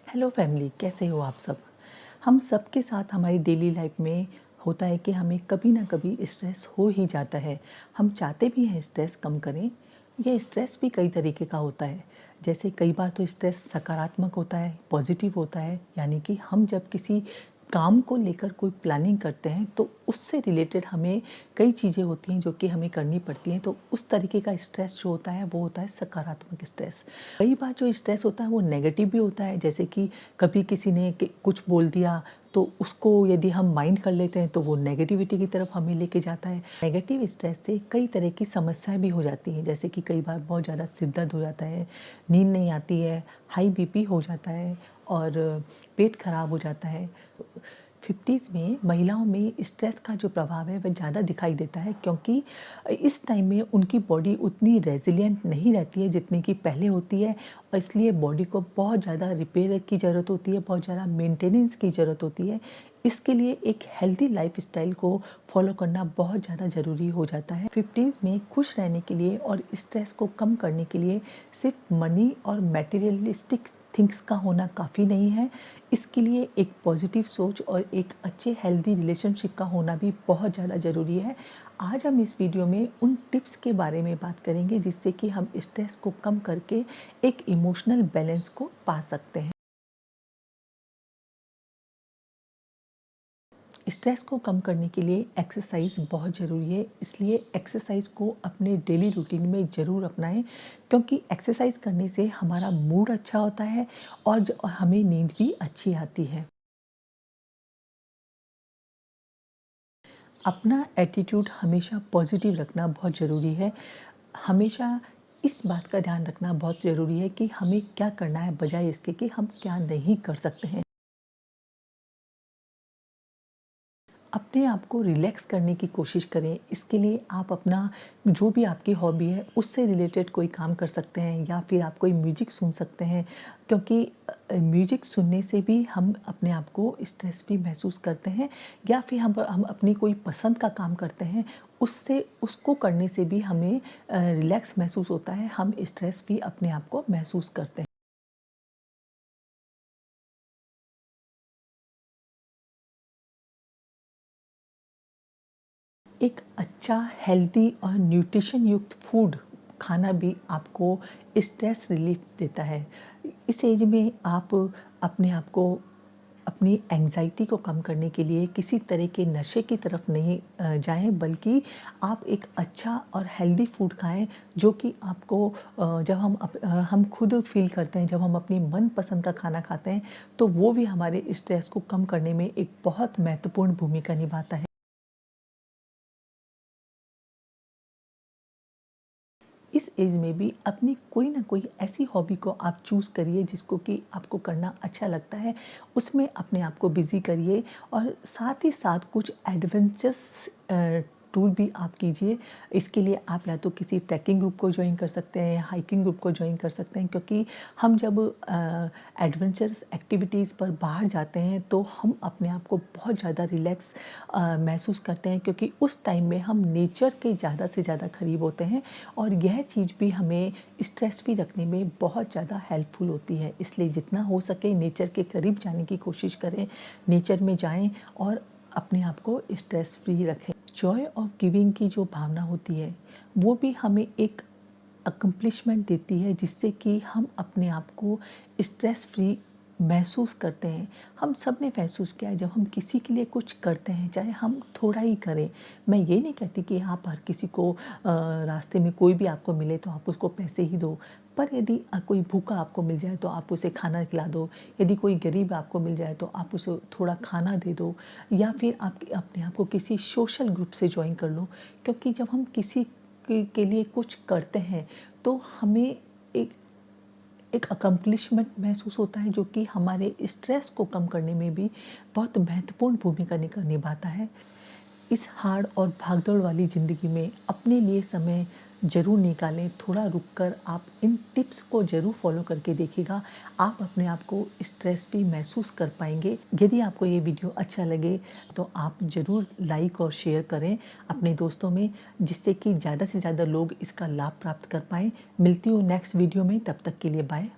Hello family, कैसे हो आप सब। हम सब के साथ हमारी डेली लाइफ में होता है कि हमें कभी ना कभी स्ट्रेस हो ही जाता है। हम चाहते भी हैं स्ट्रेस कम करें। ये स्ट्रेस भी कई तरीके का होता है। जैसे कई बार तो स्ट्रेस सकारात्मक होता है, पॉजिटिव होता है, यानी कि हम जब किसी काम को लेकर कोई प्लानिंग करते हैं तो उससे रिलेटेड हमें कई चीज़ें होती हैं जो कि हमें करनी पड़ती हैं, तो उस तरीके का स्ट्रेस जो होता है वो होता है सकारात्मक स्ट्रेस। कई बार जो स्ट्रेस होता है वो नेगेटिव भी होता है, जैसे कि कभी किसी ने कुछ बोल दिया तो उसको यदि हम माइंड कर लेते हैं तो वो नेगेटिविटी की तरफ हमें लेके जाता है। नेगेटिव स्ट्रेस से कई तरह की समस्याएं भी हो जाती हैं, जैसे कि कई बार बहुत ज़्यादा सिर दर्द हो जाता है, नींद नहीं आती है, हाई बीपी हो जाता है और पेट खराब हो जाता है। 50s में महिलाओं में स्ट्रेस का जो प्रभाव है वह ज़्यादा दिखाई देता है, क्योंकि इस टाइम में उनकी बॉडी उतनी रेजिलिएंट नहीं रहती है जितनी कि पहले होती है, और इसलिए बॉडी को बहुत ज़्यादा रिपेयर की ज़रूरत होती है, बहुत ज़्यादा मेंटेनेंस की ज़रूरत होती है। इसके लिए एक हेल्दी लाइफस्टाइल को फॉलो करना बहुत ज़्यादा ज़रूरी हो जाता है। 50s में खुश रहने के लिए और स्ट्रेस को कम करने के लिए सिर्फ मनी और मटेरियलिस्टिक थिंग्स का होना काफ़ी नहीं है। इसके लिए एक पॉजिटिव सोच और एक अच्छे हेल्दी रिलेशनशिप का होना भी बहुत ज़्यादा ज़रूरी है। आज हम इस वीडियो में उन टिप्स के बारे में बात करेंगे जिससे कि हम स्ट्रेस को कम करके एक इमोशनल बैलेंस को पा सकते हैं। स्ट्रेस को कम करने के लिए एक्सरसाइज बहुत ज़रूरी है, इसलिए एक्सरसाइज को अपने डेली रूटीन में ज़रूर अपनाएं, क्योंकि एक्सरसाइज करने से हमारा मूड अच्छा होता है और हमें नींद भी अच्छी आती है। अपना एटीट्यूड हमेशा पॉजिटिव रखना बहुत ज़रूरी है। हमेशा इस बात का ध्यान रखना बहुत ज़रूरी है कि हमें क्या करना है, बजाय इसके कि हम क्या नहीं कर सकते हैं। अपने आप को रिलैक्स करने की कोशिश करें। इसके लिए आप अपना जो भी आपकी हॉबी है उससे रिलेटेड कोई काम कर सकते हैं, या फिर आप कोई म्यूजिक सुन सकते हैं, क्योंकि म्यूजिक सुनने से भी हम अपने आप को स्ट्रेस भी महसूस करते हैं, या फिर हम अपनी कोई पसंद का काम करते हैं, उससे उसको करने से भी हमें रिलैक्स महसूस होता है, हम स्ट्रेस भी अपने आप को महसूस करते हैं। एक अच्छा हेल्दी और न्यूट्रिशन युक्त फूड खाना भी आपको स्ट्रेस रिलीफ देता है। इस एज में आप अपने आप को अपनी एंग्जाइटी को कम करने के लिए किसी तरह के नशे की तरफ नहीं जाएं, बल्कि आप एक अच्छा और हेल्दी फूड खाएं, जो कि आपको जब हम खुद फील करते हैं, जब हम अपनी मनपसंद का खाना खाते हैं तो वो भी हमारे स्ट्रेस को कम करने में एक बहुत महत्वपूर्ण भूमिका निभाता है। इस एज में भी अपनी कोई ना कोई ऐसी हॉबी को आप चूज़ करिए जिसको कि आपको करना अच्छा लगता है, उसमें अपने आप को बिज़ी करिए, और साथ ही साथ कुछ एडवेंचर्स टूर भी आप कीजिए। इसके लिए आप या तो किसी ट्रैकिंग ग्रुप को ज्वाइन कर सकते हैं, हाइकिंग ग्रुप को ज्वाइन कर सकते हैं, क्योंकि हम जब एडवेंचरस एक्टिविटीज़ पर बाहर जाते हैं तो हम अपने आप को बहुत ज़्यादा रिलैक्स महसूस करते हैं, क्योंकि उस टाइम में हम नेचर के ज़्यादा से ज़्यादा करीब होते हैं, और यह चीज़ भी हमें स्ट्रेस फ्री रखने में बहुत ज़्यादा हेल्पफुल होती है। इसलिए जितना हो सके नेचर के करीब जाने की कोशिश करें, नेचर में जाएं और अपने आप को स्ट्रेस फ्री रखें। जॉय ऑफ गिविंग की जो भावना होती है वो भी हमें एक अकम्प्लिशमेंट देती है, जिससे कि हम अपने आप को स्ट्रेस फ्री महसूस करते हैं। हम सब ने महसूस किया है, जब हम किसी के लिए कुछ करते हैं, चाहे हम थोड़ा ही करें। मैं ये नहीं कहती कि आप हर किसी को रास्ते में कोई भी आपको मिले तो आप उसको पैसे ही दो, पर यदि कोई भूखा आपको मिल जाए तो आप उसे खाना खिला दो, यदि कोई गरीब आपको मिल जाए तो आप उसे थोड़ा खाना दे दो, या फिर आप अपने आप को किसी सोशल ग्रुप से ज्वाइन कर लो। क्योंकि जब हम किसी के लिए कुछ करते हैं तो हमें एक एक अकम्प्लिशमेंट महसूस होता है, जो कि हमारे स्ट्रेस को कम करने में भी बहुत महत्वपूर्ण भूमिका निभाता है। इस हार्ड और भागदौड़ वाली ज़िंदगी में अपने लिए समय ज़रूर निकालें। थोड़ा रुक कर आप इन टिप्स को ज़रूर फॉलो करके देखिएगा, आप अपने आप को स्ट्रेस फ्री महसूस कर पाएंगे। यदि आपको ये वीडियो अच्छा लगे तो आप ज़रूर लाइक और शेयर करें अपने दोस्तों में, जिससे कि ज़्यादा से ज़्यादा लोग इसका लाभ प्राप्त कर पाएँ। मिलती हूँ नेक्स्ट वीडियो में, तब तक के लिए बाय।